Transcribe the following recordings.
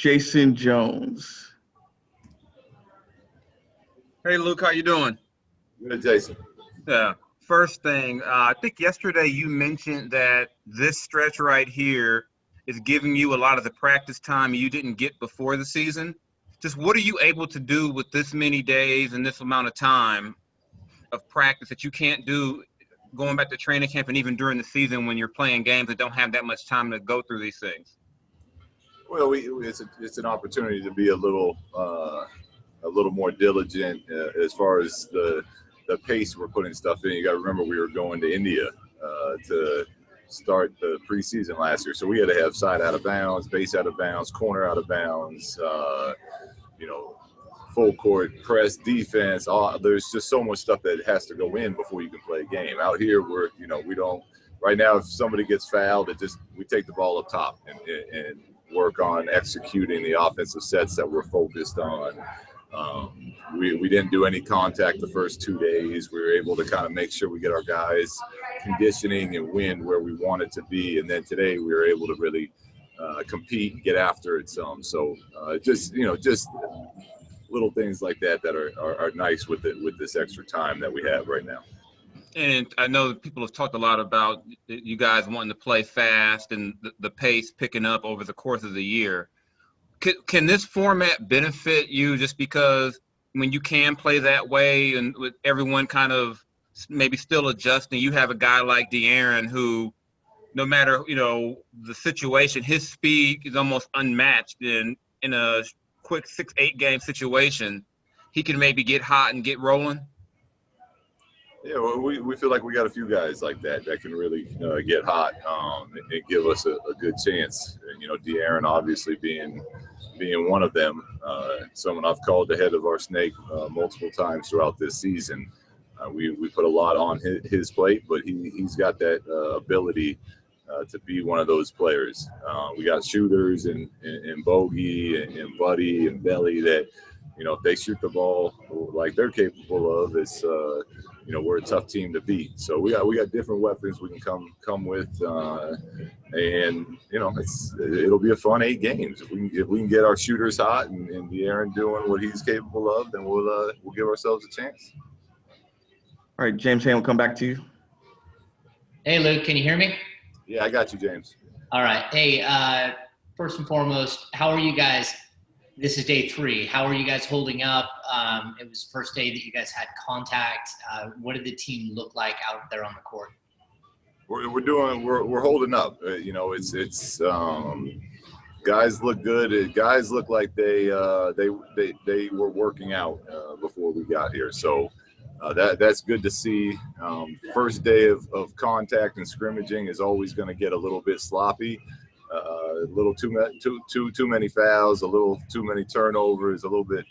Jason Jones. Hey, Luke, how you doing? Good, Jason. Yeah. First thing, I think yesterday you mentioned that this stretch right here is giving you a lot of the practice time you didn't get before the season. Just what are you able to do with this many days and this amount of time of practice that you can't do going back to training camp and even during the season when you're playing games that don't have that much time to go through these things? Well, it's an opportunity to be a little more diligent as far as the pace we're putting stuff in. You got to remember we were going to India to start the preseason last year, so we had to have side out of bounds, base out of bounds, corner out of bounds, full court press, defense. There's just so much stuff that has to go in before you can play a game. Out here, we don't. Right now, if somebody gets fouled, we take the ball up top and work on executing the offensive sets that we're focused on. We didn't do any contact the first 2 days. We were able to kind of make sure we get our guys conditioning and wind where we wanted to be. And then today we were able to really compete and get after it some. So just little things like that are nice with this extra time that we have right now. And I know that people have talked a lot about you guys wanting to play fast and the pace picking up over the course of the year. Can this format benefit you just because when you can play that way and with everyone kind of maybe still adjusting, you have a guy like De'Aaron who, no matter, the situation, his speed is almost unmatched in a quick 6-8 game situation. He can maybe get hot and get rolling? Yeah, well, we feel like we got a few guys like that can really get hot and give us a good chance. De'Aaron obviously being one of them. Someone I've called the head of our snake multiple times throughout this season. We put a lot on his plate, but he's got that ability to be one of those players. We got shooters and Bogey and Buddy and Belly that, if they shoot the ball like they're capable of, it's we're a tough team to beat. So we got different weapons we can come with, and it'll be a fun 8 games. If we can get our shooters hot and De'Aaron doing what he's capable of, then we'll give ourselves a chance. All right, James, we'll come back to you. Hey, Luke, can you hear me? Yeah, I got you, James. All right. Hey, first and foremost, how are you guys? This is day 3. How are you guys holding up? It was the first day that you guys had contact. What did the team look like out there on the court? We're holding up. It's guys look good. Guys look like they were working out before we got here. So that's good to see. First day of contact and scrimmaging is always going to get a little bit sloppy. A little too many fouls, a little too many turnovers, a little bit,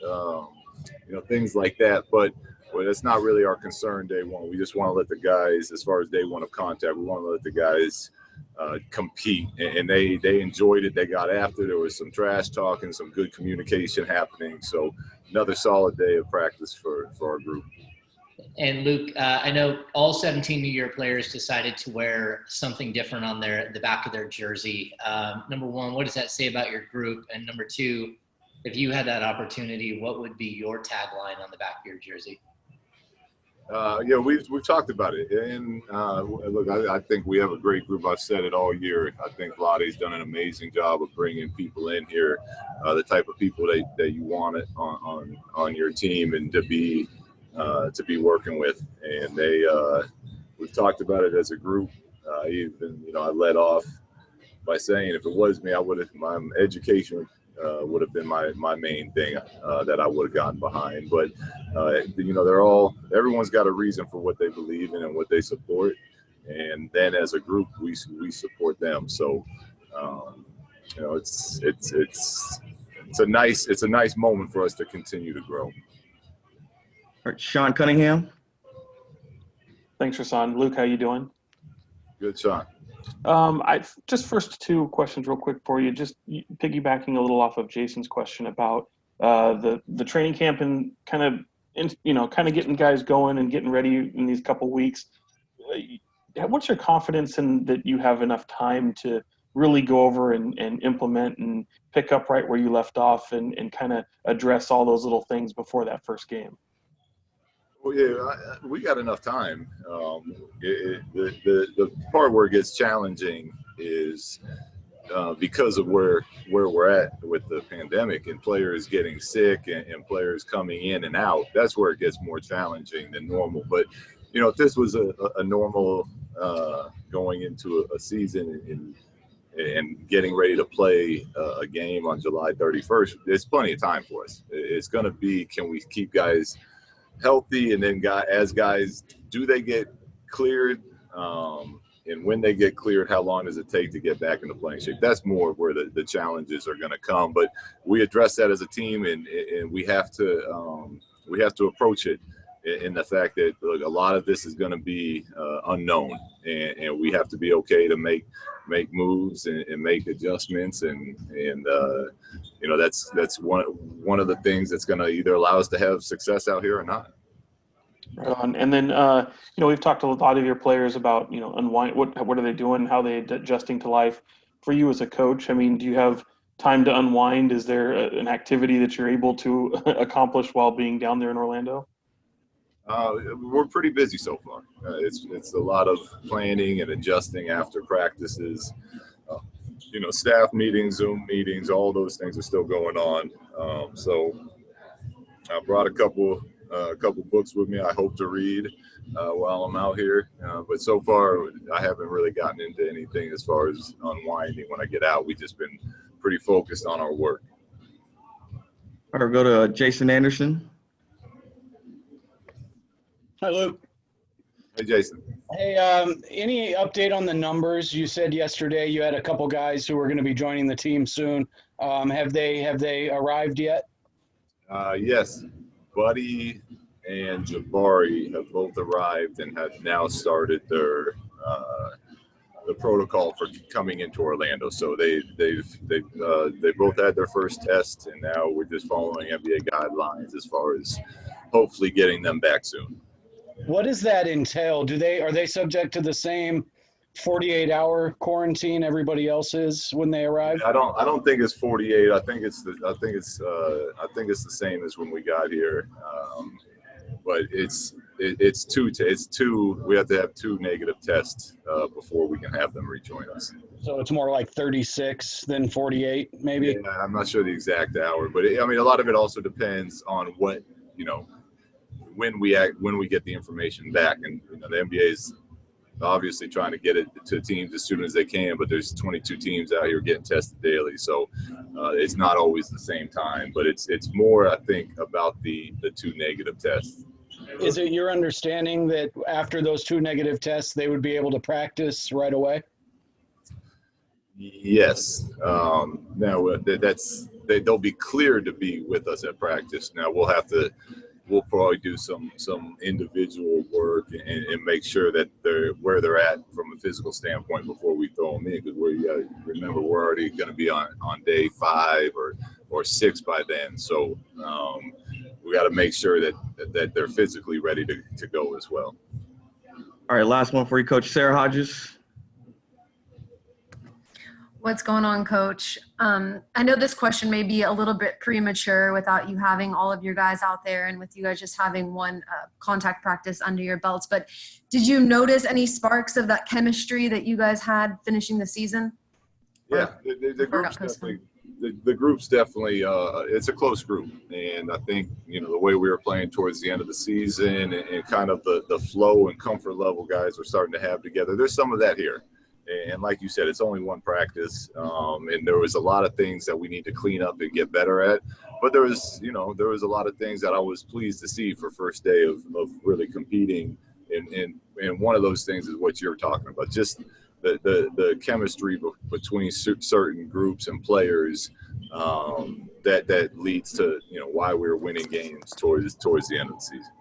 things like that. But that's not really our concern day one. We just want to let the guys, as far as day one of contact, we want to let the guys compete. And they enjoyed it. They got after it. There was some trash talking, some good communication happening. So another solid day of practice for our group. And Luke, I know all 17 of your players decided to wear something different on the back of their jersey. Number one, what does that say about your group? And number two, if you had that opportunity, what would be your tagline on the back of your jersey? We've talked about it, and look, I think we have a great group. I've said it all year. I think Vlade's done an amazing job of bringing people in here, the type of people that you want it on your team, and to be working with. And we've talked about it as a group. I led off by saying if it was me, my education would have been my main thing that I would have gotten behind. But everyone's got a reason for what they believe in and what they support, and then as a group we support them. So it's a nice moment for us to continue to grow. All right, Sean Cunningham. Thanks, Rasan. Luke, how you doing? Good, Sean. I just first 2 questions real quick for you. Just piggybacking a little off of Jason's question about the training camp and kind of getting guys going and getting ready in these couple weeks. What's your confidence in that you have enough time to really go over and implement and pick up right where you left off and kind of address all those little things before that first game? Well, yeah, we got enough time. The part where it gets challenging is because of where we're at with the pandemic and players getting sick and players coming in and out. That's where it gets more challenging than normal. But if this was a normal going into a season and getting ready to play a game on July 31st, there's plenty of time for us. It's going to be, can we keep guys healthy, and then as guys, do they get cleared? And when they get cleared, how long does it take to get back into playing shape? That's more where the challenges are going to come. But we address that as a team, and we have to approach it in the fact that, look, a lot of this is going to be unknown, and we have to be okay to make moves and make adjustments, and that's one of the things that's going to either allow us to have success out here or not. Right on. And then, we've talked to a lot of your players about, unwind. What are they doing? How are they adjusting to life? For you as a coach, I mean, do you have time to unwind? Is there an activity that you're able to accomplish while being down there in Orlando? We're pretty busy so far. It's a lot of planning and adjusting after practices. Staff meetings, Zoom meetings, all those things are still going on. So I brought a couple books with me I hope to read while I'm out here. But so far, I haven't really gotten into anything as far as unwinding. When I get out, we've just been pretty focused on our work. All right, we'll go to Jason Anderson. Hi, Luke. Hey, Jason. Hey, any update on the numbers? You said yesterday you had a couple guys who were going to be joining the team soon. Have they arrived yet? Yes. Buddy and Jabari have both arrived and have now started their the protocol for coming into Orlando. So they both had their first test, and now we're just following NBA guidelines as far as hopefully getting them back soon. What does that entail? Are they subject to the same 48-hour quarantine everybody else is when they arrive? I don't think it's 48. I think it's the same as when we got here. But it's two. We have to have 2 negative tests before we can have them rejoin us. So it's more like 36 than 48, maybe. Yeah, I'm not sure the exact hour, but a lot of it also depends on what when we get the information back, and the NBA is obviously trying to get it to teams as soon as they can, but there's 22 teams out here getting tested daily, so it's not always the same time, but it's more, I think, about the 2 negative tests. Is it your understanding that after those 2 negative tests they would be able to practice right away? Yes. Now they'll be cleared to be with us at practice. Now we'll probably do some individual work and make sure that they're where they're at from a physical standpoint before we throw them in, because remember, we're already going to be on day 5 or 6 by then. So we got to make sure that they're physically ready to go as well. All right, last one for you, Coach. Sarah Hodges. What's going on, Coach? I know this question may be a little bit premature without you having all of your guys out there and with you guys just having one contact practice under your belts, but did you notice any sparks of that chemistry that you guys had finishing the season? Yeah, the group's definitely it's a close group, and I think the way we were playing towards the end of the season and kind of the flow and comfort level guys were starting to have together. There's some of that here. And like you said, it's only one practice, and there was a lot of things that we need to clean up and get better at. But there was a lot of things that I was pleased to see for first day of really competing. And one of those things is what you're talking about, just the chemistry between certain groups and players that leads to why we're winning games towards the end of the season.